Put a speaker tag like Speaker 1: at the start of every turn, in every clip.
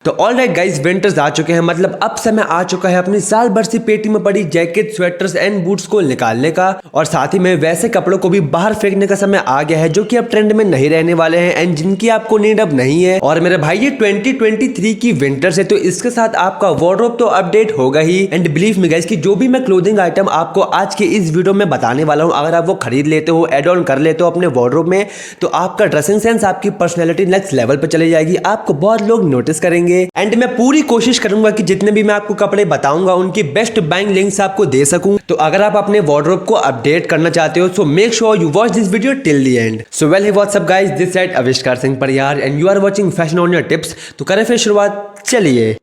Speaker 1: तो all right guys, winters आ चुके हैं, मतलब अब समय आ चुका है अपनी साल भर से पेटी में पड़ी जैकेट, स्वेटर्स एंड बूट्स को निकालने का, और साथ ही में वैसे कपड़ों को भी बाहर फेंकने का समय आ गया है जो कि अब ट्रेंड में नहीं रहने वाले हैं एंड जिनकी आपको नीड अब नहीं है। और मेरे भाई ये 2023 की विंटर्स है, तो इसके साथ आपका वार्डरोब तो अपडेट होगा ही। एंड बिलीव मी गाइज कि जो भी मैं क्लोथिंग आइटम आपको आज के इस वीडियो में बताने वाला हूँ, अगर आप वो खरीद लेते हो, एड ऑन कर लेते हो अपने वार्डरोब में, तो आपका ड्रेसिंग सेंस, आपकी पर्सनैलिटी नेक्स्ट लेवल पर चली जाएगी, आपको बहुत लोग नोटिस करेंगे। एंड मैं पूरी कोशिश करूंगा कि जितने भी मैं आपको कपड़े बताऊंगा उनकी बेस्ट बाइंग लिंक्स आपको दे सकूं। तो अगर आप अपने वार्डरोब को अपडेट करना चाहते हो, so make sure you watch this video till the end. So well he what's up guys, this side Avishkar Singh Pariyar and you are watching fashion on your tips. तो करें फिर शुरुआत, चलिए।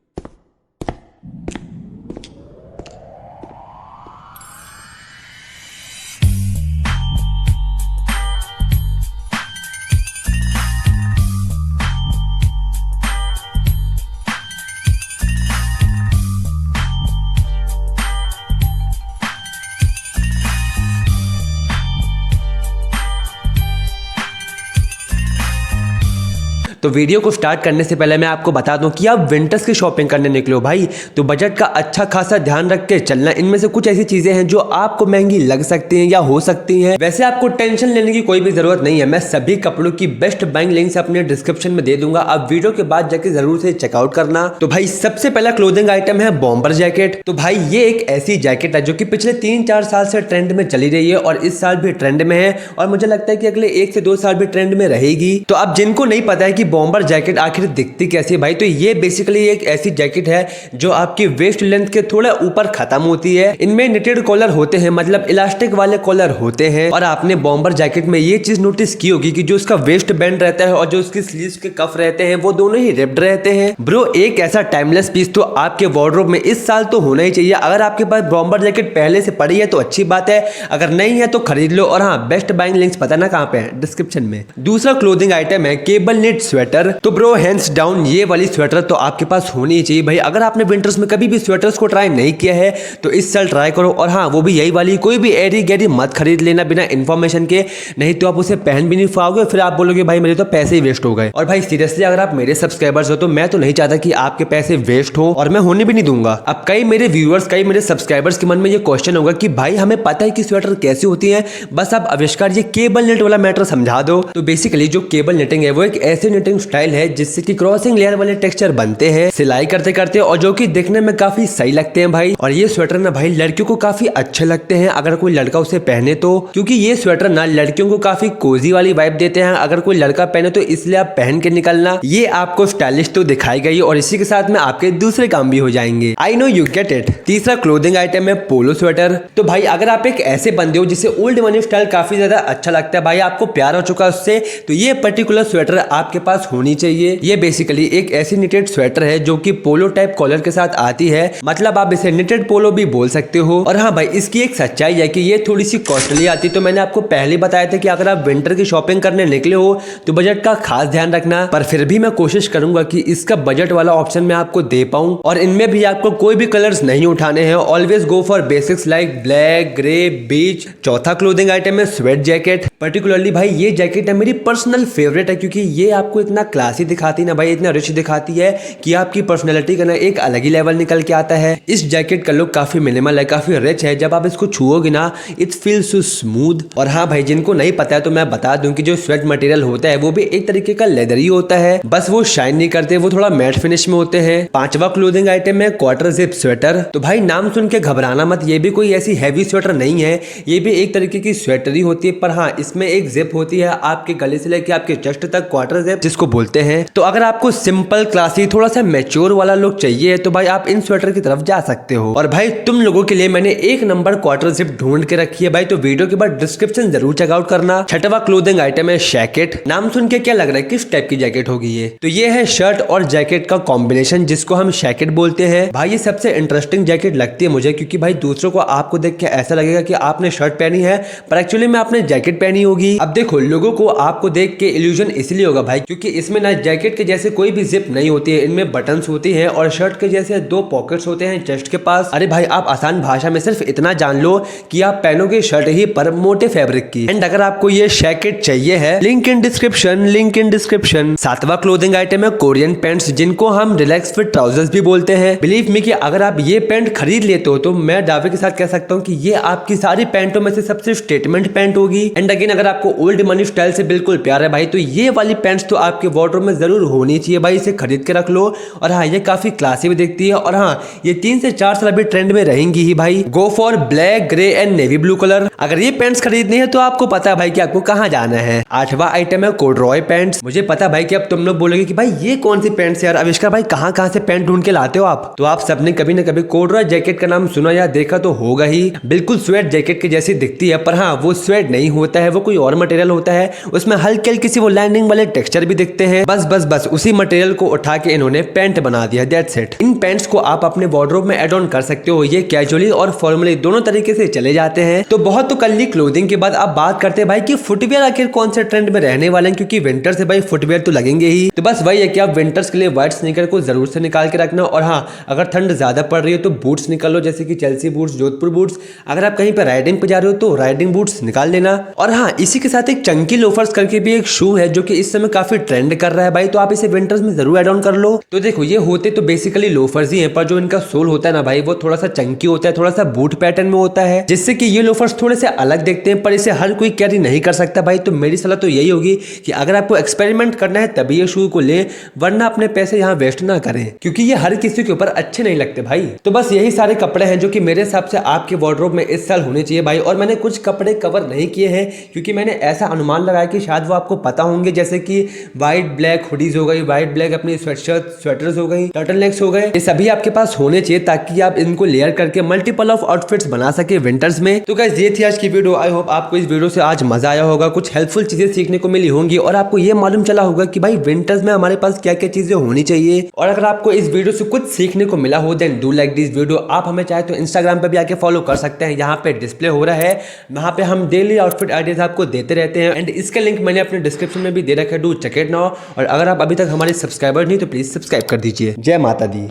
Speaker 1: तो वीडियो को स्टार्ट करने से पहले मैं आपको बता दूं कि आप विंटर्स की शॉपिंग करने निकलो भाई, तो बजट का अच्छा खासा ध्यान रख के चलना। इनमें से कुछ ऐसी चीजें हैं जो आपको महंगी लग सकती हैं या हो सकती हैं। वैसे आपको टेंशन लेने की कोई भी जरूरत नहीं है, मैं सभी कपड़ों की बेस्ट बाइंग लिंक्स अपने डिस्क्रिप्शन में दे दूंगा, आप वीडियो के बाद जाके जरूर से चेकआउट करना। तो भाई सबसे पहला क्लोथिंग आइटम है बॉम्बर जैकेट। तो भाई ये एक ऐसी जैकेट है जो कि पिछले 3-4 साल से ट्रेंड में चली रही है और इस साल भी ट्रेंड में है, और मुझे लगता है कि अगले 1 से 2 साल भी ट्रेंड में रहेगी। तो अब जिनको नहीं पता है कि बॉम्बर जैकेट आखिर दिखती कैसी है भाई, तो ये बेसिकली एक ऐसी जैकेट है जो आपकी वेस्ट लेंथ के थोड़ा ऊपर खत्म होती है। इनमें निटेड कॉलर होते हैं, मतलब इलास्टिक वाले कॉलर होते हैं। और आपने बॉम्बर जैकेट में ये चीज नोटिस की होगी कि जो उसका वेस्ट बैंड रहता है और जो उसकी स्लीव्स के कफ रहते हैं वो दोनों ही रिप्ड रहते हैं। ब्रो एक ऐसा टाइमलेस पीस तो आपके वार्डरोब में इस साल तो होना ही चाहिए। अगर आपके पास बॉम्बर जैकेट पहले से पड़ी है तो अच्छी बात है, अगर नहीं है तो खरीद लो। और हाँ, बेस्ट बाइंग लिंक्स पता ना कहाँ पे है, डिस्क्रिप्शन में। दूसरा क्लोथिंग आइटम है केबल निट स्वेटर। तो ब्रो हैंड्स डाउन ये वाली स्वेटर तो आपके पास होनी ही चाहिए भाई। अगर आपने विंटर्स में कभी भी स्वेटर्स को ट्राई नहीं किया है तो इस साल ट्राई करो। और हाँ, वो भी यही वाली, कोई भी एरी गैरी मत खरीद लेना बिना इन्फॉर्मेशन के, नहीं तो आप उसे पहन भी नहीं पाओगे, फिर आप बोलोगे भाई मेरे तो पैसे ही वेस्ट हो गए। और भाई सीरियसली अगर आप मेरे सब्सक्राइबर्स हो तो मैं तो नहीं चाहता कि आपके पैसे वेस्ट हो, और मैं होने भी नहीं दूंगा। अब कई मेरे व्यूअर्स, कई मेरे सब्सक्राइबर्स के मन में ये क्वेश्चन होगा कि भाई हमें पता है कि स्वेटर कैसी होती है, बस आप आविष्कार ये केबल नेट वाला मैटर समझा दो। तो बेसिकली जो केबल नेटिंग है वो एक ऐसी नेटिंग स्टाइल है जिससे कि क्रॉसिंग लेयर वाले टेक्सचर बनते हैं सिलाई करते करते, और जो कि देखने में काफी सही लगते हैं भाई। और ये स्वेटर ना भाई लड़कियों को काफी अच्छे लगते हैं अगर कोई लड़का उसे पहने तो, क्योंकि ये स्वेटर ना लड़कियों को काफी कोजी वाली वाइब देते हैं। अगर कोई लड़का पहने तो इसलिए आप पहन के निकलना, ये आपको स्टाइलिश तो दिखाई गई और इसी के साथ में आपके दूसरे काम भी हो जाएंगे। I know you get it. तीसरा क्लोथिंग आइटम है पोलो स्वेटर। तो भाई अगर आप एक ऐसे बंदे हो जिसे ओल्ड मनी स्टाइल काफी ज्यादा अच्छा लगता है, भाई आपको प्यार हो चुका है उससे, तो ये पर्टिकुलर स्वेटर आपके पास होनी चाहिए। ये बेसिकली एक ऐसी निटेड स्वेटर है जो कि पोलो टाइप कॉलर के साथ आती है, मतलब आप इसे निटेड पोलो भी बोल सकते हो। और हाँ भाई, इसकी एक सच्चाई है कि ये थोड़ी सी कॉस्टली आती है। तो मैंने आपको पहले बताया था कि अगर आप विंटर की शॉपिंग करने निकले हो तो बजट का खास ध्यान रखना, पर फिर भी मैं कोशिश करूंगा कि इसका बजट वाला ऑप्शन मैं आपको दे पाऊं। और इनमें भी आपको कोई भी कलर्स नहीं उठाने हैं, always go for basics like black, grey, beige. चौथा क्लोथिंग आइटम है स्वेट जैकेट। पर्टिकुलरली भाई ये जैकेट है मेरी पर्सनल फेवरेट है, क्योंकि ये आपको इतना क्लासी दिखाती है ना भाई, इतना रिच दिखाती है कि आपकी पर्सनैलिटी का ना एक अलग ही लेवल निकल के आता है। इस जैकेट का लुक काफी मिनिमल है, काफी रिच है। जब आप इसको छुओगे ना, इट फील्स सो स्मूथ। और हाँ भाई, जिनको नहीं पता है तो मैं बता दूं कि जो स्वेट मटेरियल होता है वो भी एक तरीके का लेदर ही होता है, बस वो शाइन नहीं करते, वो थोड़ा मैट फिनिश में होते हैं। पांचवा क्लोथिंग आइटम है क्वार्टर जिप स्वेटर। तो भाई नाम सुन के घबराना मत, ये भी कोई ऐसी हैवी स्वेटर नहीं है, ये भी एक तरीके की स्वेटर ही होती है, पर हाँ इसमें एक जिप होती है आपके गले से लेके आपके चेस्ट तक, क्वार्टर जिप जिसको बोलते हैं। तो अगर आपको सिंपल, क्लासी, थोड़ा सा मैच्योर वाला लुक चाहिए तो भाई आप इन स्वेटर की तरफ जा सकते हो। और भाई तुम लोगों के लिए मैंने एक नंबर क्वार्टर जिप ढूंढ के रखी है भाई, तो वीडियो के बाद डिस्क्रिप्शन जरूर चेकआउट करना। छठवां क्लोथिंग आइटम है जैकेट। नाम सुन के क्या लग रहा है किस टाइप की जैकेट होगी ये? तो ये है शर्ट और जैकेट का कॉम्बिनेशन जिसको हम जैकेट बोलते हैं। भाई ये सबसे इंटरेस्टिंग जैकेट लगती है मुझे, क्योंकि भाई दूसरों को आपको देख के ऐसा लगेगा कि आपने शर्ट पहनी है, पर एक्चुअली में आपने जैकेट पहनी नहीं होगी। अब देखो लोगों को आपको देख के इल्यूजन इसलिए होगा भाई क्योंकि इसमें ना जैकेट के जैसे कोई भी जिप नहीं होती है, इनमें बटन्स होती है और शर्ट के जैसे 2 पॉकेट्स होते हैं चेस्ट के पास। अरे भाई आप आसान भाषा में सिर्फ इतना जान लो कि आप पहनोगे शर्ट ही पर मोटे फैब्रिक की। एंड अगर आपको ये जैकेट चाहिए है, लिंक इन डिस्क्रिप्शन। 7वां क्लोथिंग आइटम है कोरियन पैंट्स, जिनको हम रिलैक्स फिट ट्राउजर्स भी बोलते हैं। बिलीव मी कि अगर आप ये पैंट खरीद लेते हो तो मैं दावे के साथ कह सकता हूँ कि ये आपकी सारी पैंटों में से सबसे स्टेटमेंट पैंट होगी। एंड अगेन अगर आपको ओल्ड मनी स्टाइल से बिल्कुल प्यार है भाई तो ये वाली पैंट्स तो आपके वार्डरोब में जरूर होनी चाहिए भाई, इसे खरीद के रख लो। और हाँ ये काफी क्लासी भी दिखती है और हाँ ये 3 से 4 साल अभी ट्रेंड में रहेंगी ही भाई। Go for black, grey and navy blue colour. अगर ये पैंट्स खरीदनी है तो आपको पता है भाई कि आपको कहाँ जाना है। 8वां आइटम है कोडरॉय पैंट्स। मुझे पता भाई कि अब तुम लोग बोलोगे कि भाई ये कौन सी पैंट्स यार, आविष्कार भाई कहाँ से पैंट ढूंढ के लाते हो आप। तो आप सबने कभी ना कभी कोडरॉय जैकेट का नाम सुना या देखा तो होगा ही। बिल्कुल स्वेट जैकेट के जैसी दिखती है पर हाँ वो स्वेट नहीं होता है, वो कोई और मटेरियल होता है। उसमें हल्के हल्के सी वो लाइनिंग वाले टेक्सचर भी दिखते हैं। बस उसी मटेरियल को उठा के इन्होंने पैंट बना दिया, दैट्स इट। इन पैंट्स को आप अपने वार्डरोब में एड ऑन कर सकते हो, ये कैजुअली और फॉर्मली दोनों तरीके से चले जाते हैं। तो बहुत तो कर ली क्लोथिंग के बाद अब बात करते हैं भाई कि फुटवियर आखिर कौन से ट्रेंड में रहने वाले हैं, क्योंकि विंटर से भाई फुटवियर तो लगेंगे ही। तो बस वही है कि आप विंटर्स के लिए व्हाइट स्नीकर को जरूर से निकाल के रखना। और हाँ अगर ठंड ज्यादा पड़ रही है तो बूट्स निकाल लो, जैसे कि चेल्सी बूट्स, जोधपुर बूट्स। अगर आप कहीं पर राइडिंग पे जा रहे हो तो राइडिंग बूट्स निकाल लेना। और हाँ इसी के साथ एक चंकी लोफर्स करके भी एक शू है जो कि इस समय काफी ट्रेंड कर रहा है भाई, तो आप इसे विंटर्स में जरूर एड ऑन कर लो। तो देखो ये होते तो बेसिकली लोफर्स ही हैं, पर जो इनका सोल होता है ना भाई वो थोड़ा सा चंकी होता है, थोड़ा सा बूट पैटर्न में होता है, जिससे कि ये लोफर्स थोड़े से अलग दिखते हैं। पर इसे हर कोई कैरी नहीं कर सकता भाई, तो मेरी सलाह तो यही होगी कि अगर आपको एक्सपेरिमेंट करना है तभी ये शू को ले, वरना अपने पैसे यहाँ वेस्ट ना करें, क्योंकि ये हर किसी के ऊपर अच्छे नहीं लगते भाई। तो बस यही सारे कपड़े हैं जो कि मेरे हिसाब से आपके वार्डरोब में इस साल होने चाहिए भाई। और मैंने कुछ कपड़े कवर नहीं किए हैं क्योंकि मैंने ऐसा अनुमान लगाया कि शायद वो आपको पता होंगे, जैसे कि व्हाइट ब्लैक हुडीज हो गई, व्हाइट ब्लैक अपनी स्वेटर्स हो गई, टर्टल नेक्स हो गए, ये सभी आपके पास होने चाहिए ताकि आप इनको लेयर करके मल्टीपल ऑफ आउटफिट्स बना सके विंटर्स में। तो गाइस ये थी आज की वीडियो। आई होप आपको इस वीडियो से आज मजा आया होगा, कुछ हेल्पफुल चीजें सीखने को मिली होंगी और आपको ये मालूम चला होगा कि भाई विंटर्स में हमारे पास क्या क्या चीजें होनी चाहिए। और अगर आपको इस वीडियो से कुछ सीखने को मिला हो then do like this video. आप हमें चाहे तो इंस्टाग्राम पे भी आके फॉलो कर सकते हैं, यहाँ पे डिस्प्ले हो रहा है, वहाँ पे हम डेली आउटफिट आइडियाज आपको देते रहते हैं। एंड इसका लिंक मैंने अपने डिस्क्रिप्शन में भी दे रखा है, डू चेक इट नाउ। और अगर आप अभी तक हमारे सब्सक्राइबर नहीं तो प्लीज सब्सक्राइब कर दीजिए। जय माता दी।